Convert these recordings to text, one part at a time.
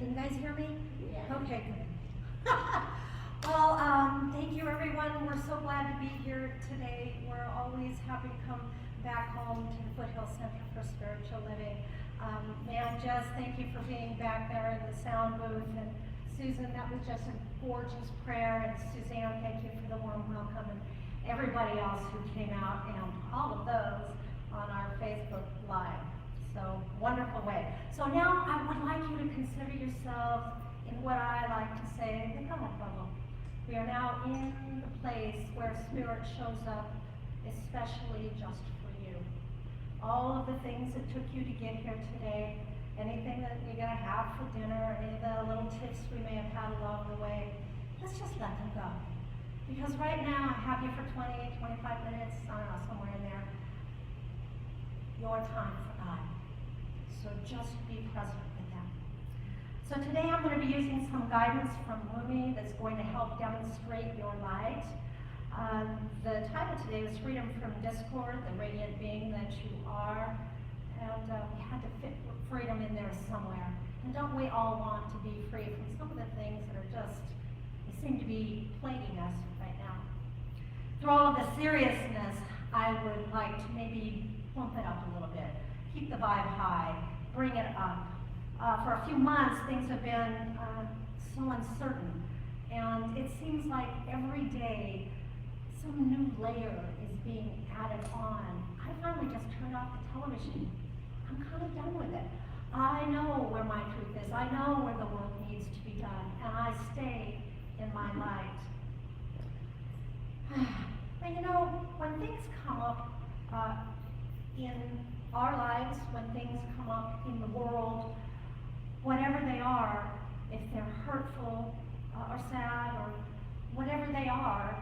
Can you guys hear me? Yeah. Okay, good. Well, thank you everyone. We're so glad to be here today. We're always happy to come back home to the Foothill Center for Spiritual Living. Man, Jess, thank you for being back there in the sound booth. And Susan, that was just a gorgeous prayer. And Suzanne, thank you for the warm welcome. And everybody else who came out, and all of those on our Facebook Live. So, wonderful way. So now I would like you to consider yourselves in what I like to say, the God bubble. We are now in the place where Spirit shows up, especially just for you. All of the things that took you to get here today, anything that you're going to have for dinner, any of the little tips we may have had along the way, let's just let them go. Because right now, I have you for 20, 25 minutes, I don't know, somewhere in there. Your time for God. So just be present with them. So today I'm going to be using some guidance from Rumi that's going to help demonstrate your light. The title today was Freedom from Discord, the radiant being that you are. And we had to fit freedom in there somewhere. And don't we all want to be free from some of the things that are just, they seem to be plaguing us right now. Through all of the seriousness, I would like to maybe pump it up a little bit. Keep the vibe high, bring it up. For a few months, things have been so uncertain, and it seems like every day some new layer is being added on. I finally just turned off the television. I'm kind of done with it. I know where my truth is. I know where the work needs to be done, and I stay in my light. And you know, when things come up in our lives, when things come up in the world, whatever they are, if they're hurtful or sad or whatever they are,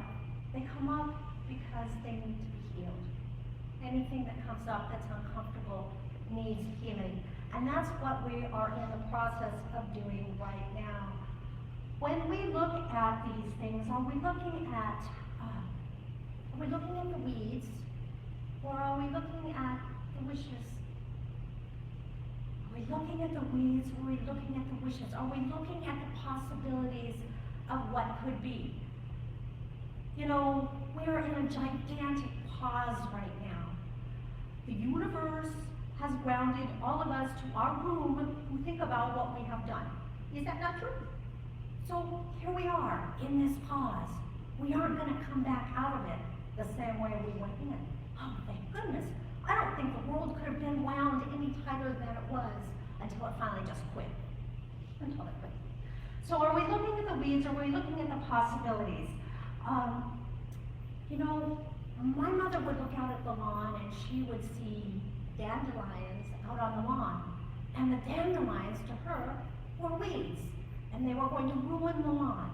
they come up because they need to be healed. Anything that comes up that's uncomfortable needs healing. And that's what we are in the process of doing right now. When we look at these things, are we looking at the weeds, or are we looking at the wishes? Are we looking at the weeds, or are we looking at the wishes? Are we looking at the possibilities of what could be? You know, we're in a gigantic pause right now. The universe has grounded all of us to our room who think about what we have done. Is that not true? So here we are in this pause. We aren't going to come back out of it the same way we went in. Oh, thank goodness. I don't think the world could have been wound any tighter than it was until it finally just quit. Until it quit. So are we looking at the weeds, or are we looking at the possibilities? You know, my mother would look out at the lawn and she would see dandelions out on the lawn. And the dandelions to her were weeds, and they were going to ruin the lawn.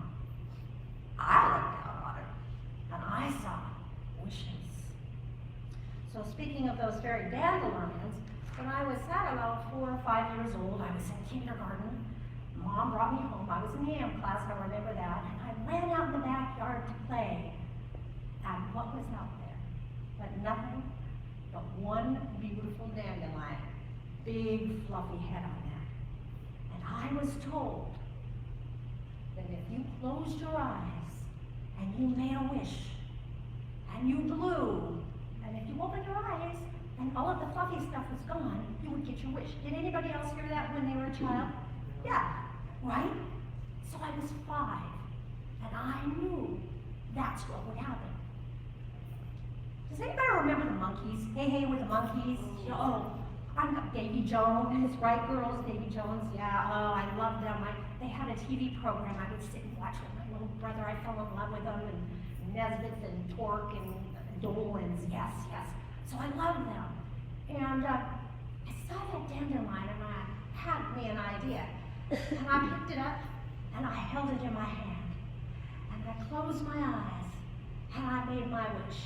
I looked out on it, and I saw wishes. So speaking of those very dandelions, when I was about 4 or 5 years old, I was in kindergarten. Mom brought me home. I was in the AM class, I remember that, and I ran out in the backyard to play. And what was out there? But nothing but one beautiful dandelion, big fluffy head on that. And I was told that if you closed your eyes and you made a wish and you blew, and if you opened your eyes and all of the fluffy stuff was gone, you would get your wish. Did anybody else hear that when they were a child? Yeah, right? So I was 5, and I knew that's what would happen. Does anybody remember the monkeys? Hey, hey, with the monkeys? You know, oh, I'm Davy Jones, right, girls? Davy Jones, yeah. Oh, I love them. They had a TV program. I would sit and watch with my little brother. I fell in love with them, and Nesbitt and Torque and Dolans. Yes, yes. So I loved them. And I saw that dandelion, and it had me an idea. And I picked it up, and I held it in my hand. And I closed my eyes, and I made my wish.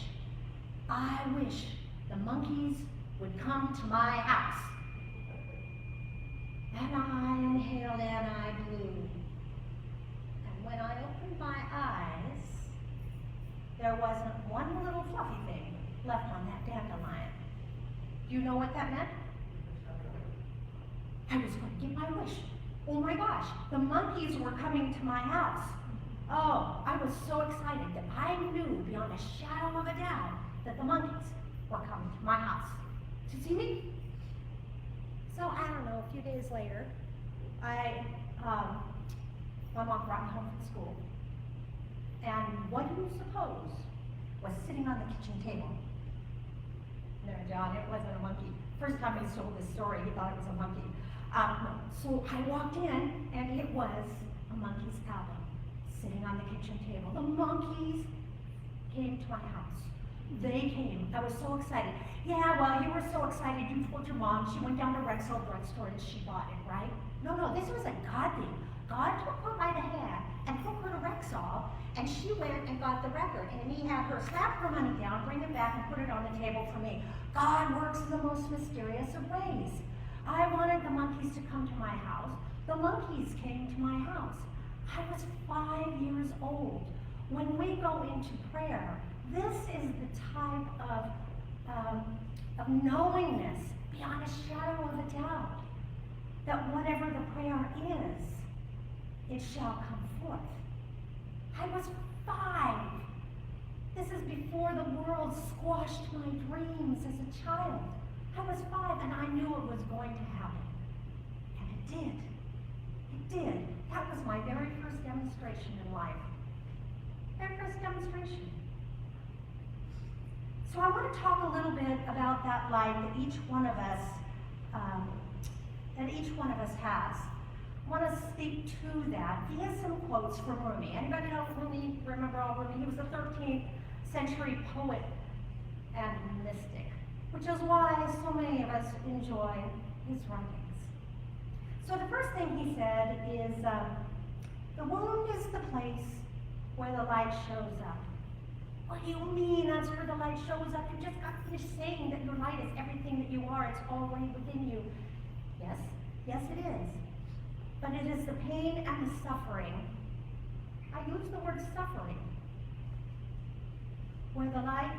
I wish the monkeys would come to my house. And I inhaled and I blew. And when I opened my eyes, there wasn't one little fluffy thing left on that dandelion. Do you know what that meant? I was going to get my wish. Oh my gosh, the monkeys were coming to my house. Oh, I was so excited that I knew beyond a shadow of a doubt that the monkeys were coming to my house to see me. So I don't know, a few days later, my mom brought me home from school. And what do you suppose was sitting on the kitchen table? No, John, it wasn't a monkey. First time he told this story, he thought it was a monkey. No. So I walked in, and it was a monkey's album sitting on the kitchen table. The monkeys came to my house. They came. I was so excited. Yeah, well, you were so excited. You told your mom. She went down to Rexall drugstore and she bought it, right? No, this was a God thing. God took her by the hand and took her to Rexall, and she went and got the record. And he had her slap her money down, bring it back, and put it on the table for me. God works in the most mysterious of ways. I wanted the monkeys to come to my house. The monkeys came to my house. I was 5 years old. When we go into prayer, this is the type of knowingness beyond a shadow of a doubt that whatever the prayer is, it shall come forth. I was 5. This is before the world squashed my dreams as a child. I was 5 and I knew it was going to happen. And it did. It did. That was my very first demonstration in life. Very first demonstration. So I want to talk a little bit about that light that each one of us has. I want to speak to that via some quotes from Rumi. Anybody know Rumi? Remember all Rumi? He was a 13th century poet and mystic, which is why so many of us enjoy his writings. So the first thing he said is, the wound is the place where the light shows up. What do you mean that's where the light shows up? You just got finished saying that your light is everything that you are. It's already within you. Yes it is. But it is the pain and the suffering. I use the word suffering. Where the light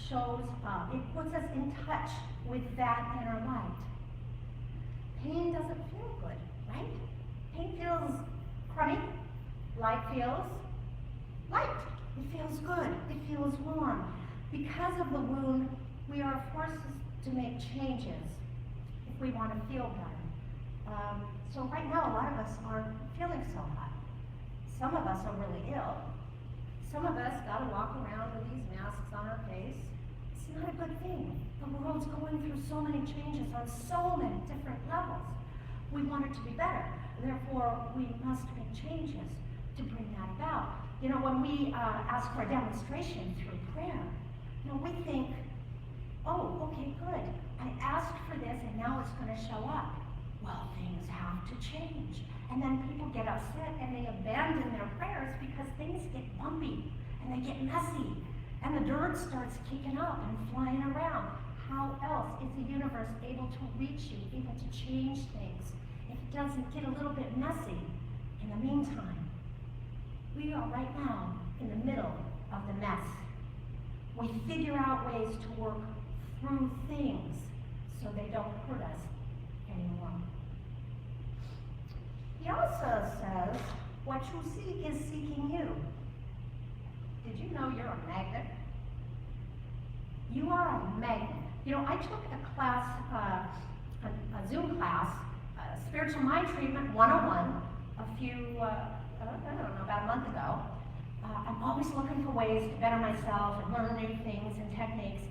shows up. It puts us in touch with that inner light. Pain doesn't feel good, right? Pain feels crummy. Light feels light. It feels good. It feels warm. Because of the wound, we are forced to make changes if we want to feel better. So right now, a lot of us aren't feeling so hot. Some of us are really ill. Some of us got to walk around with these masks on our face. It's not a good thing. The world's going through so many changes on so many different levels. We want it to be better. Therefore, we must make changes to bring that about. You know, when we ask for a demonstration through prayer, you know, we think, oh, okay, good. I asked for this and now it's going to show up. Well, things have to change. And then people get upset and they abandon their prayers because things get bumpy and they get messy and the dirt starts kicking up and flying around. How else is the universe able to reach you, able to change things if it doesn't get a little bit messy? In the meantime, we are right now in the middle of the mess. We figure out ways to work through things so they don't hurt us anymore. He also says, what you seek is seeking you. Did you know you're a magnet? You are a magnet. You know, I took a class, a Zoom class, Spiritual Mind Treatment 101, about a month ago. I'm always looking for ways to better myself and learn new things and techniques.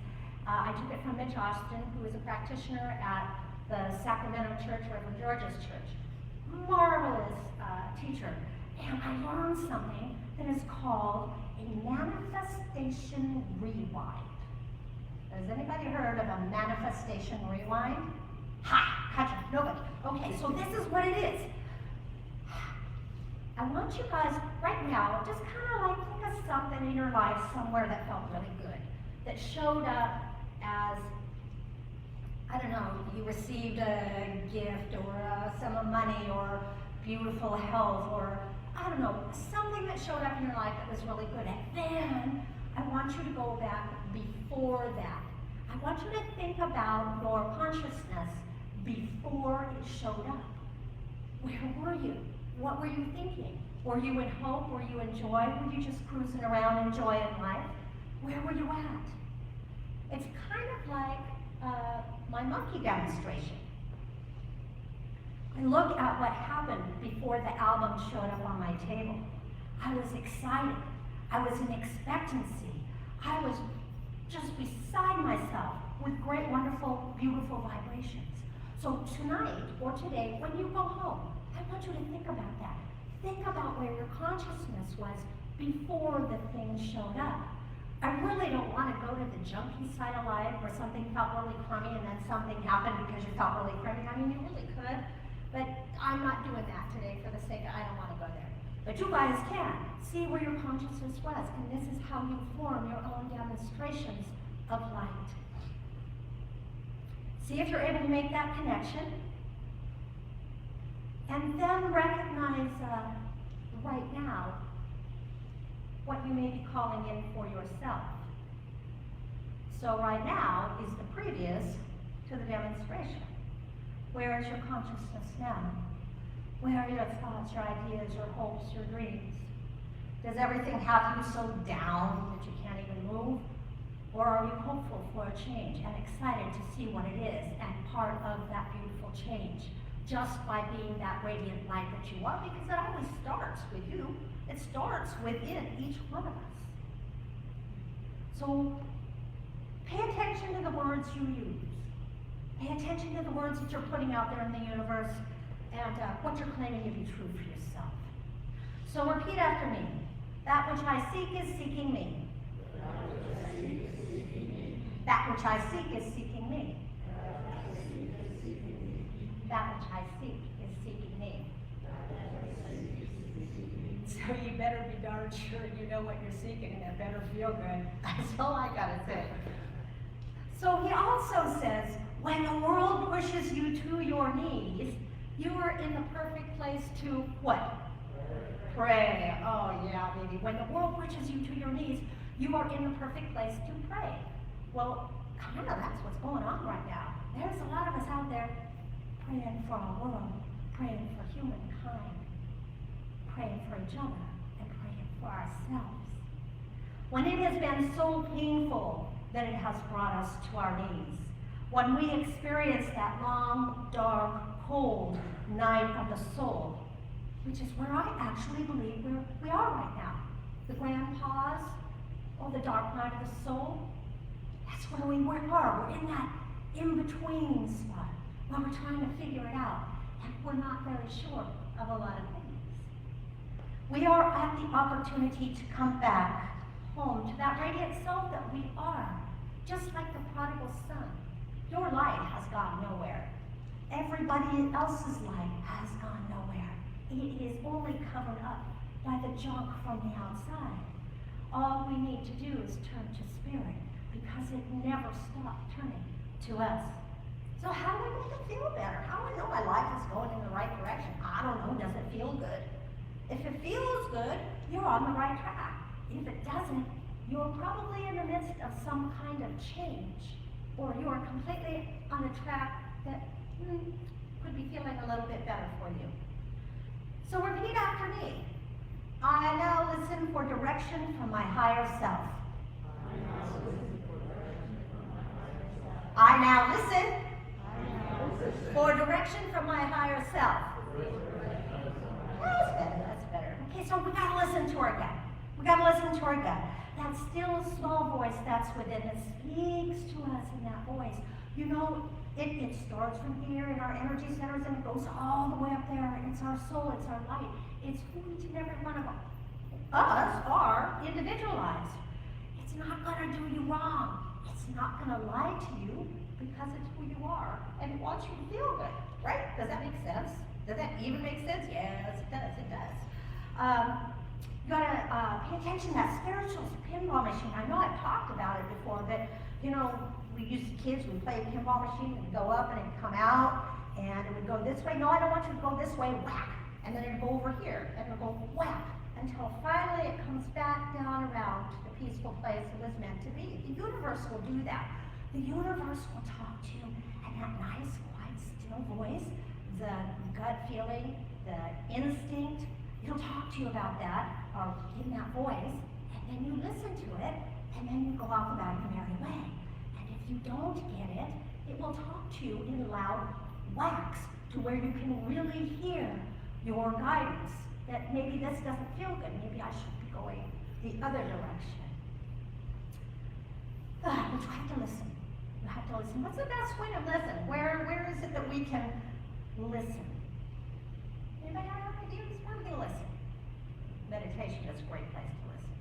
I took it from Mitch Austin, who is a practitioner at the Sacramento Church, Reverend George's Church. Marvelous teacher. And I learned something that is called a manifestation rewind. Has anybody heard of a manifestation rewind? Ha! Gotcha. Nobody. Okay, so this is what it is. I want you guys right now, just kind of like think of something in your life somewhere that felt really good, that showed up as, I don't know, you received a gift or a sum of money or beautiful health or, I don't know, something that showed up in your life that was really good. And then I want you to go back before that. I want you to think about your consciousness before it showed up. Where were you? What were you thinking? Were you in hope? Were you in joy? Were you just cruising around enjoying life? Where were you at? It's kind of like my monkey demonstration. I look at what happened before the album showed up on my table. I was excited. I was in expectancy. I was just beside myself with great, wonderful, beautiful vibrations. So tonight or today, when you go home, I want you to think about that. Think about where your consciousness was before the thing showed up. I really don't want to go to the junkie side of life where something felt really crummy and then something happened because you felt really crummy. I mean, you really could, but I'm not doing that today for the sake of I don't want to go there. But you guys can see where your consciousness was, and this is how you form your own demonstrations of light. See if you're able to make that connection. And then recognize right now what you may be calling in for yourself. So right now is the previous to the demonstration. Where is your consciousness now? Where are your thoughts, your ideas, your hopes, your dreams? Does everything have you so down that you can't even move? Or are you hopeful for a change and excited to see what it is and part of that beautiful change just by being that radiant light that you are? Because it always starts with you. It starts within each one of us. So pay attention to the words you use. Pay attention to the words that you're putting out there in the universe and what you're claiming to be true for yourself. So repeat after me. That which I seek is seeking me. That which I seek is seeking me. That which I seek is seeking me. So you better be darn sure you know what you're seeking, and it better feel good. That's all I gotta say. So he also says, when the world pushes you to your knees, you are in the perfect place to what? Pray. Oh yeah, baby. When the world pushes you to your knees, you are in the perfect place to pray. Well, kind of that's what's going on right now. There's a lot of us out there praying for our world, praying for humankind, praying for each other, and praying for ourselves. When it has been so painful that it has brought us to our knees, when we experience that long, dark, cold night of the soul, which is where I actually believe we are right now, the grand pause, or the dark night of the soul, that's where we are. We're in that in-between spot where we're trying to figure it out, and we're not very sure of a lot of things. We are at the opportunity to come back home to that radiant self that we are, just like the prodigal son. Your light has gone nowhere. Everybody else's light has gone nowhere. It is only covered up by the junk from the outside. All we need to do is turn to spirit, because it never stopped turning to us. So how do I make it feel better? How do I know my life is going in the right direction? I don't know. Does it feel good? If it feels good, you're on the right track. If it doesn't, you're probably in the midst of some kind of change, or you are completely on a track that could be feeling a little bit better for you. So repeat after me. I now listen for direction from my higher self. I now listen for direction from my higher self. That's better, that's better. Okay, so we gotta listen to our gut. We gotta listen to our gut. That still small voice that's within us speaks to us in that voice. You know, it starts from here in our energy centers and it goes all the way up there. It's our soul, it's our light. It's who each and every one of us are individualized. It's not gonna do you wrong. It's not gonna lie to you because it's who you are and it wants you to feel good, right? Does that make sense? Does that even make sense? Yes, it does, it does. You gotta pay attention to that spiritual pinball machine. I know I've talked about it before, but you know, we used to kids, we play a pinball machine, and go up and it'd come out, and it would go this way. No, I don't want you to go this way, whack. And then it'd go over here, and it'd go whack, until finally it comes back down around to the peaceful place it was meant to be. The universe will do that. The universe will talk to you, and that nice, quiet, still voice the gut feeling, the instinct. He'll talk to you about that, or in that voice, and then you listen to it, and then you go off about it your merry way. And if you don't get it, it will talk to you in loud wax to where you can really hear your guidance, that maybe this doesn't feel good, maybe I should be going the other direction. But you have to listen. You have to listen. What's the best way to listen? Where is it that we can listen? Anybody have ideas? Where are we going to listen? Meditation is a great place to listen.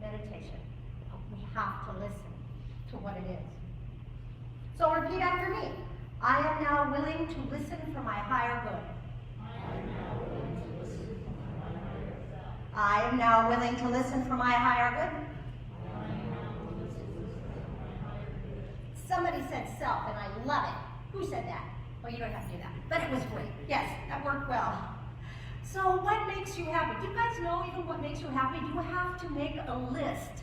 Meditation. We have to listen to what it is. So repeat after me. I am now willing to listen for my higher good. I am now willing to listen for my higher good. Somebody said self, and I love it. Who said that? Well, you don't have to do that, but it was great. Yes, that worked well. So what makes you happy? Do you guys know even what makes you happy? You have to make a list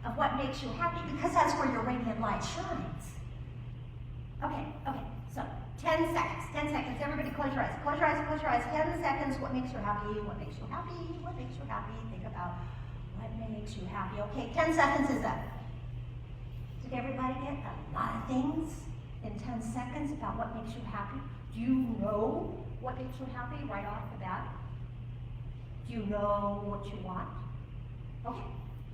of what makes you happy, because that's where your radiant light shines. Okay, so 10 seconds, 10 seconds. Everybody close your eyes, close your eyes, close your eyes. 10 seconds, what makes you happy, what makes you happy, what makes you happy. Think about what makes you happy. Okay, 10 seconds is up. Did everybody get a lot of things in 10 seconds about what makes you happy? Do you know what makes you happy right off the bat? Do you know what you want? Okay,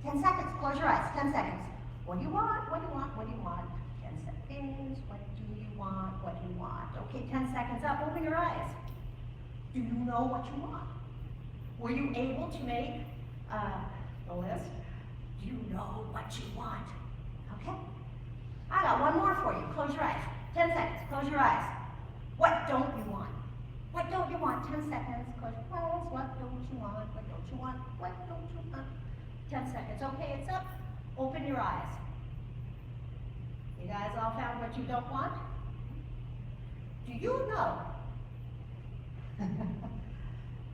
10 seconds, close your eyes, 10 seconds. What do you want, what do you want, what do you want? 10 seconds, what do you want, what do you want? Okay, 10 seconds up, open your eyes. Do you know what you want? Were you able to make the list? Do you know what you want? Okay. I got one more for you. Close your eyes. 10 seconds. Close your eyes. What don't you want? What don't you want? 10 seconds. Close your eyes. What don't you want? What don't you want? What don't you want? 10 seconds. Okay, it's up. Open your eyes. You guys all found what you don't want? Do you know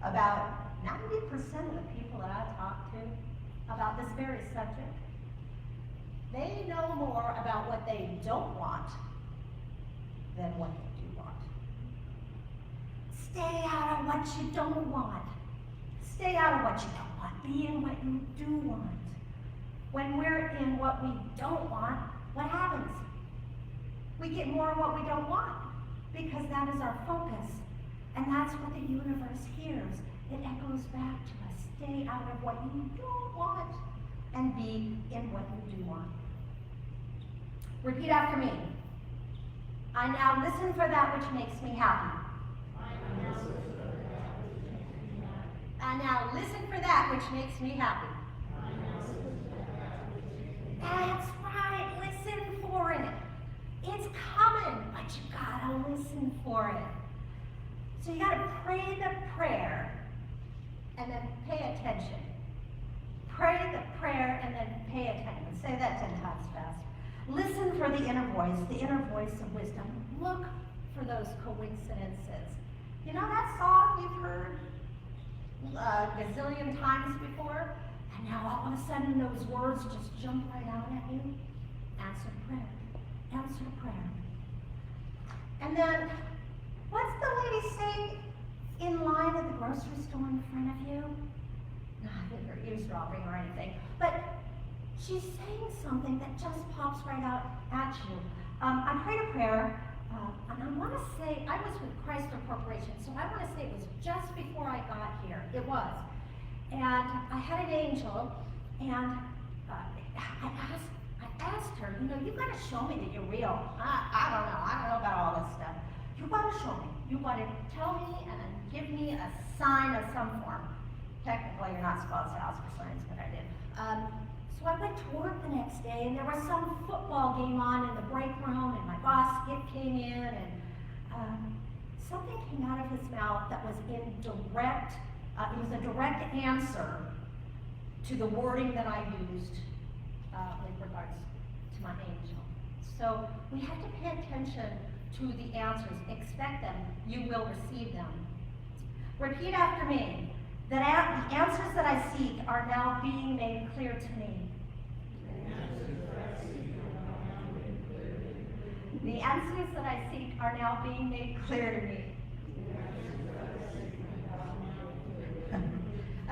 about 90% of the people that I talk to about this very subject? They know more about what they don't want than what they do want. Stay out of what you don't want. Stay out of what you don't want. Be in what you do want. When we're in what we don't want, what happens? We get more of what we don't want, because that is our focus. And that's what the universe hears. It echoes back to us. Stay out of what you don't want and be in what you do want. Repeat after me. I now listen for that which makes me happy. I now listen for that which makes me happy. That's right. Listen for it. It's coming, but you gotta listen for it. So you gotta pray the prayer and then pay attention. Pray the prayer and then pay attention. Say that 10 times fast. Listen for the inner voice of wisdom. Look for those coincidences. You know that song you've heard a gazillion times before? And now all of a sudden those words just jump right out at you. Answer prayer. Answer prayer. And then, what's the lady say in line at the grocery store in front of you? Not that you're eavesdropping or anything, but she's saying something that just pops right out at you. I prayed a prayer, and I want to say, I was with Chrysler Corporation, so I want to say it was just before I got here. It was. And I had an angel, and I asked her, you know, you got to show me that you're real. I don't know about all this stuff. You got to show me. You got to tell me and give me a sign of some form. Technically, you're not supposed to ask for signs, but I did. So I went to work the next day, and there was some football game on in the break room, and my boss, Skip, came in, and something came out of his mouth that was in direct, it was a direct answer to the wording that I used with regards to my angel. So we have to pay attention to the answers. Expect them. You will receive them. Repeat after me. That the answers that I seek are now being made clear to me. The answers that I seek are now being made clear to me.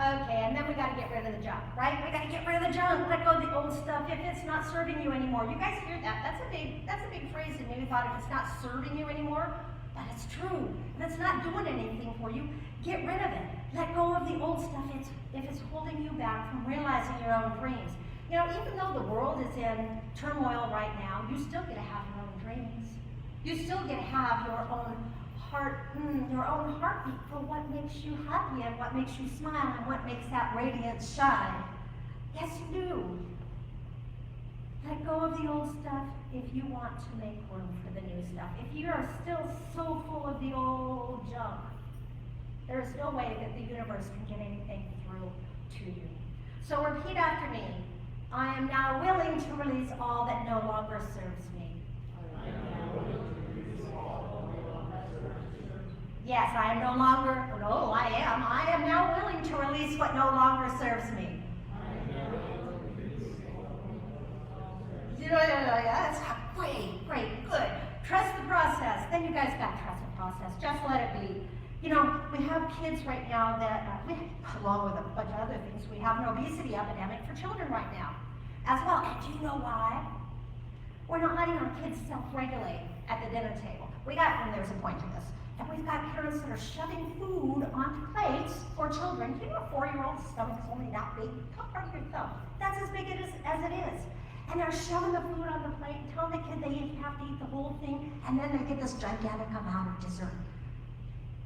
Okay, and then we got to get rid of the junk, right? We got to get rid of the junk. Let go of the old stuff if it's not serving you anymore. You guys hear that? That's a big phrase, and maybe thought if it's not serving you anymore, but it's true. If it's not doing anything for you, get rid of it. Let go of the old stuff if it's holding you back from realizing your own dreams. You know, even though the world is in turmoil right now, you still get to have your own dreams. You still get to have your own your own heartbeat for what makes you happy and what makes you smile and what makes that radiance shine. Yes, you do. Let go of the old stuff if you want to make room for the new stuff. If you are still so full of the old junk, there is no way that the universe can get anything through to you. So repeat after me. I am now willing to release all that no longer serves me. I am now willing to release all that no longer serves me. Yes, I am no longer, no, I am. I am now willing to release what no longer serves me. Yes, great, good. Trust the process. Then you guys got to trust the process. Just let it be. You know, we have kids right now that, along with a bunch of other things, we have an obesity epidemic for children right now as well. And do you know why? We're not letting our kids self-regulate at the dinner table. And there's a point to this, and we've got parents that are shoving food onto plates for children. You know, a 4-year-old's stomach's only that big. How hard your thumb? That's as big as it is. And they're shoving the food on the plate and telling the kid they have to eat the whole thing, and then they get this gigantic amount of dessert.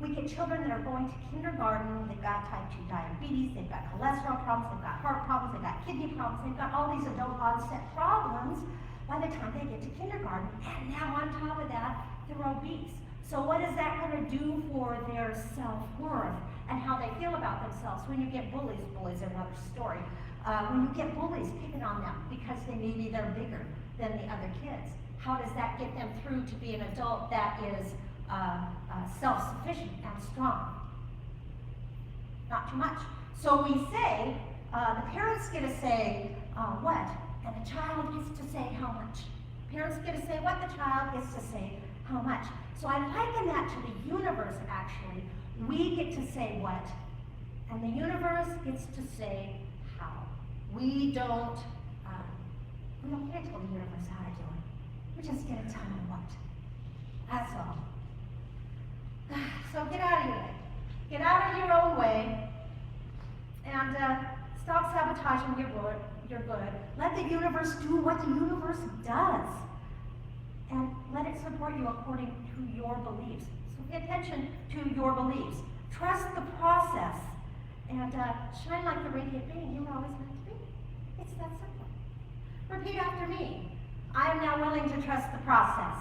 We get children that are going to kindergarten, they've got type 2 diabetes, they've got cholesterol problems, they've got heart problems, they've got kidney problems, they've got all these adult onset problems by the time they get to kindergarten. And now on top of that, they're obese. So what is that going to do for their self-worth and how they feel about themselves? When you get bullies are another story. When you get bullies picking on them because maybe they're bigger than the other kids, how does that get them through to be an adult that is self-sufficient and strong? Not too much. So we say, the parents get to say what, and the child gets to say how much. Parents get to say what, the child gets to say how much. So I liken that to the universe, actually. We get to say what, and the universe gets to say how. We don't get to tell the universe how to do it. We just get to tell them what. That's all. So get out of your way. Get out of your own way and stop sabotaging your good. Let the universe do what the universe does. And let it support you according to your beliefs. So pay attention to your beliefs. Trust the process. And shine like the radiant being you were always meant to be. It's that simple. Repeat after me. I am now willing to trust the process.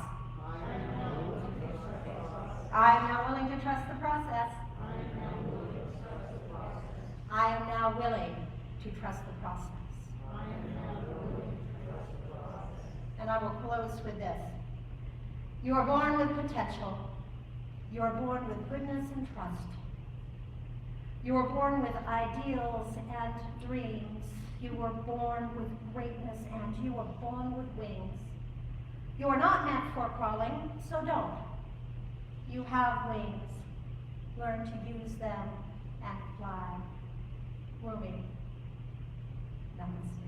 I am now willing to trust the process. I am now willing to trust the process. And I will close with this. You are born with potential. You are born with goodness and trust. You were born with ideals and dreams. You were born with greatness, and you were born with wings. You are not meant for crawling, so don't. You have wings. Learn to use them and fly. Rumi. Namaste.